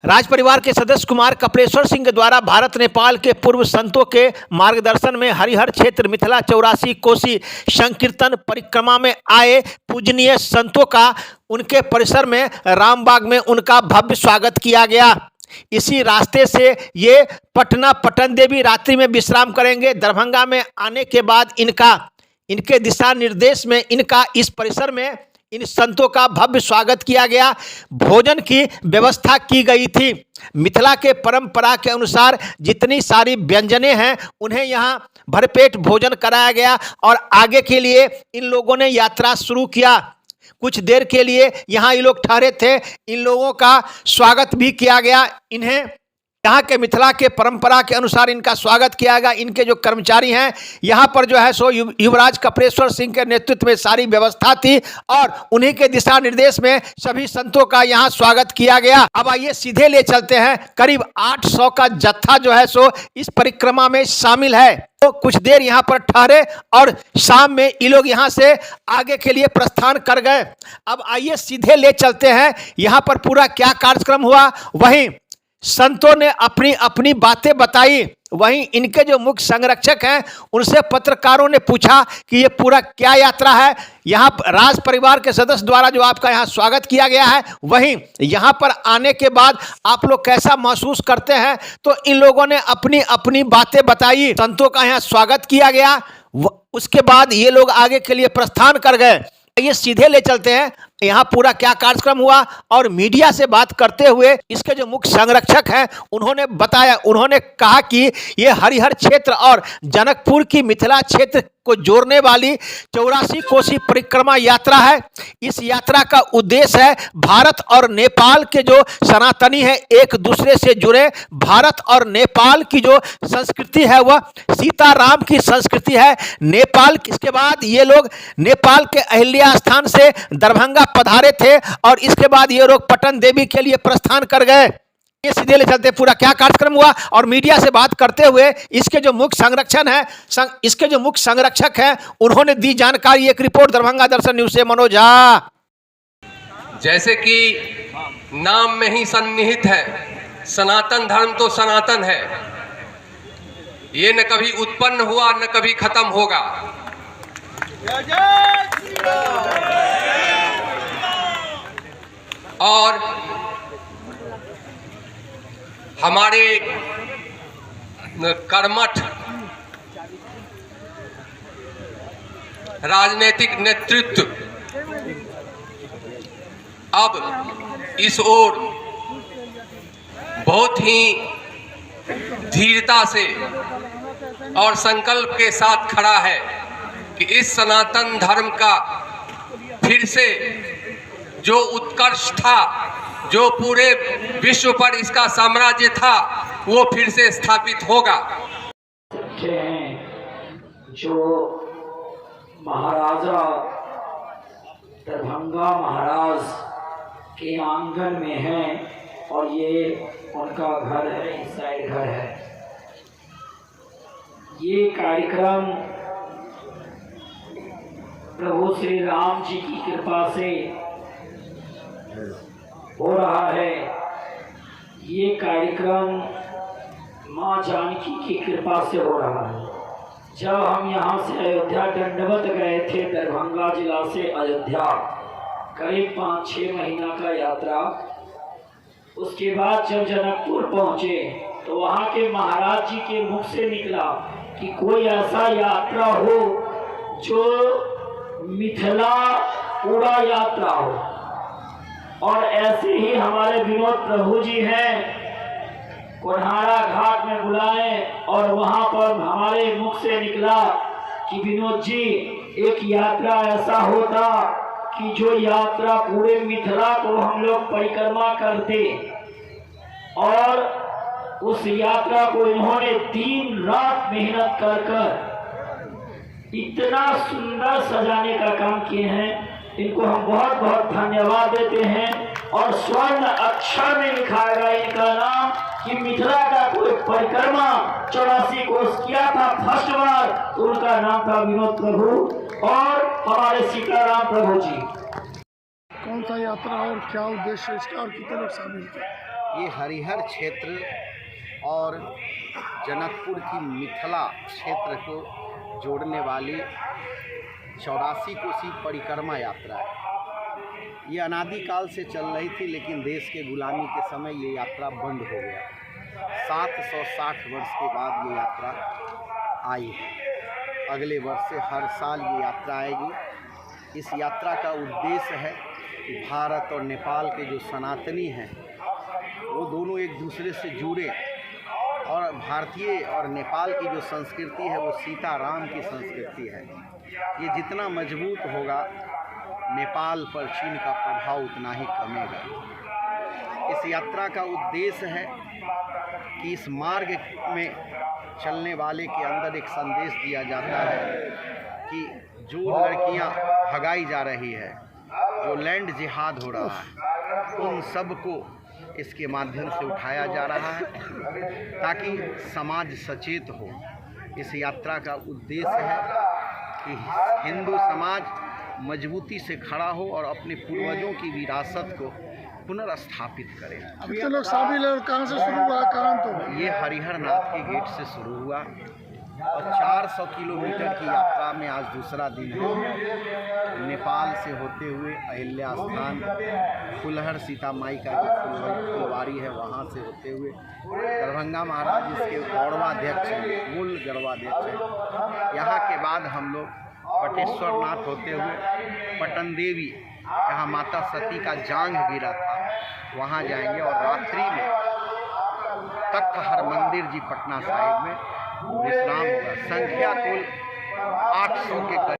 राज परिवार के सदस्य कुमार कपिलेश्वर सिंह के द्वारा भारत नेपाल के पूर्व संतों के मार्गदर्शन में हरिहर क्षेत्र मिथिला 84 कोसी संकीर्तन परिक्रमा में आए पूजनीय संतों का उनके परिसर में रामबाग में उनका भव्य स्वागत किया गया। इसी रास्ते से ये पटना पटन देवी रात्रि में विश्राम करेंगे। दरभंगा में आने के बाद इनके दिशा निर्देश में इनका इस परिसर में इन संतों का भव्य स्वागत किया गया। भोजन की व्यवस्था की गई थी। मिथिला के परंपरा के अनुसार जितनी सारी व्यंजनें हैं उन्हें यहाँ भरपेट भोजन कराया गया और आगे के लिए इन लोगों ने यात्रा शुरू किया। कुछ देर के लिए यहाँ ये लोग ठहरे थे। इन लोगों का स्वागत भी किया गया। इन्हें यहाँ के मिथिला के परंपरा के अनुसार इनका स्वागत किया गया। इनके जो कर्मचारी हैं यहाँ पर जो है सो युवराज कपिलेश्वर सिंह के नेतृत्व में सारी व्यवस्था थी और उन्हीं के दिशा निर्देश में सभी संतों का यहाँ स्वागत किया गया। अब आइए सीधे ले चलते हैं। करीब 800 का जत्था जो है सो इस परिक्रमा में शामिल है। तो कुछ देर यहाँ पर ठहरे और शाम में ये लोग यहाँ से आगे के लिए प्रस्थान कर गए। अब आइए सीधे ले चलते हैं यहाँ पर पूरा क्या कार्यक्रम हुआ। वहीं संतों ने अपनी अपनी बातें बताई। वहीं इनके जो मुख्य संरक्षक हैं उनसे पत्रकारों ने पूछा कि ये पूरा क्या यात्रा है। यहाँ राज परिवार के सदस्य द्वारा जो आपका यहाँ स्वागत किया गया है, वहीं यहाँ पर आने के बाद आप लोग कैसा महसूस करते हैं। तो इन लोगों ने अपनी अपनी बातें बताई। संतों का यहाँ स्वागत किया गया। उसके बाद ये लोग आगे के लिए प्रस्थान कर गए। ये सीधे ले चलते हैं यहाँ पूरा क्या कार्यक्रम हुआ। और मीडिया से बात करते हुए इसके जो मुख्य संरक्षक हैं उन्होंने बताया, उन्होंने कहा कि ये हरिहर क्षेत्र और जनकपुर की मिथिला क्षेत्र को जोड़ने वाली 84 कोसी परिक्रमा यात्रा है। इस यात्रा का उद्देश्य है भारत और नेपाल के जो सनातनी है एक दूसरे से जुड़े। भारत और नेपाल की जो संस्कृति है वह सीताराम की संस्कृति है। नेपाल इसके बाद ये लोग नेपाल के अहिल्या स्थान से दरभंगा पधारे थे और इसके बाद ये लोग पटन देवी के लिए प्रस्थान कर गए। ये सीधे ले चलते पूरा क्या कार्यक्रम हुआ। और मीडिया से बात करते हुए इसके जो मुख्य संरक्षक हैं उन्होंने दी जानकारी। एक रिपोर्ट दरभंगा दर्शन न्यूज से मनोज झा। जैसे कि नाम में ही सन्निहित है, सनातन धर्म तो सनातन है। ये न कभी उत्पन्न हुआ न कभी खत्म होगा। और हमारे कर्मठ राजनीतिक नेतृत्व अब इस ओर बहुत ही धीरता से और संकल्प के साथ खड़ा है कि इस सनातन धर्म का फिर से जो उत्कर्ष था, जो पूरे विश्व पर इसका साम्राज्य था, वो फिर से स्थापित होगा। जो महाराजा दरभंगा महाराज के आंगन में हैं और ये उनका घर है, इस साइड घर है। ये कार्यक्रम प्रभु श्री राम जी की कृपा से हो रहा है। ये कार्यक्रम माँ जानकी की कृपा से हो रहा है। जब हम यहाँ से अयोध्या दंडवत गए थे, दरभंगा जिला से अयोध्या, करीब 5-6 महीना का यात्रा। उसके बाद जब जनकपुर पहुँचे तो वहाँ के महाराज जी के मुख से निकला कि कोई ऐसा यात्रा हो जो मिथिला पूरा यात्रा हो। और ऐसे ही हमारे विनोद प्रभु जी हैं, कोढ़ारा घाट में बुलाए और वहां पर हमारे मुख से निकला कि विनोद जी एक यात्रा ऐसा होता कि जो यात्रा पूरे मिथिला को हम लोग परिक्रमा करते। और उस यात्रा को इन्होंने दिन रात मेहनत कर इतना सुंदर सजाने का काम किए हैं। इनको हम बहुत बहुत धन्यवाद देते हैं। और स्वर्ण अक्षर में लिखाएगा इनका नाम कि मिथिला का कोई परिक्रमा 84 कोस किया था फर्स्ट बार, तो उनका नाम था विनोद प्रभु और हमारे सीताराम प्रभु जी। कौन सा यात्रा और क्या उद्देश्य इसका और कितने लोग शामिल थे? ये हरिहर क्षेत्र और जनकपुर की मिथिला क्षेत्र को जोड़ने वाली 84 कोसी परिक्रमा यात्रा है। ये अनादिकाल से चल रही थी, लेकिन देश के गुलामी के समय ये यात्रा बंद हो गया। 760 वर्ष के बाद ये यात्रा आई है। अगले वर्ष से हर साल ये यात्रा आएगी। इस यात्रा का उद्देश्य है कि भारत और नेपाल के जो सनातनी हैं वो दोनों एक दूसरे से जुड़े, और भारतीय और नेपाल की जो संस्कृति है वो सीताराम की संस्कृति है। ये जितना मजबूत होगा, नेपाल पर चीन का प्रभाव उतना ही कमेगा। इस यात्रा का उद्देश्य है कि इस मार्ग में चलने वाले के अंदर एक संदेश दिया जाता है कि जो लड़कियां भगाई जा रही है, जो लैंड जिहाद हो रहा है, उन सब को इसके माध्यम से उठाया जा रहा है ताकि समाज सचेत हो। इस यात्रा का उद्देश्य है कि हिंदू समाज मजबूती से खड़ा हो और अपने पूर्वजों की विरासत को पुनर्स्थापित करें। कितने लोग शामिल हैं और कहाँ से शुरू हुआ, कहाँ तो? ये हरिहर नाथ के गेट से शुरू हुआ और 400 किलोमीटर की यात्रा में आज दूसरा दिन है। नेपाल से होते हुए अहिल्या स्थान, फुलहर सीता माई का जो फुलवारी है वहाँ से होते हुए दरभंगा महाराज इसके गौरवाध्यक्ष हैं, मूल गौरवाध्यक्ष हैं। यहाँ के बाद हम लोग बटेश्वर नाथ होते हुए पटन देवी, जहाँ माता सती का जांघ गिरा था, वहाँ जाएंगे और रात्रि में तख्त हरमंदिर जी पटना साहिब में विश्राम होगा। संख्या कुल 800 के करीब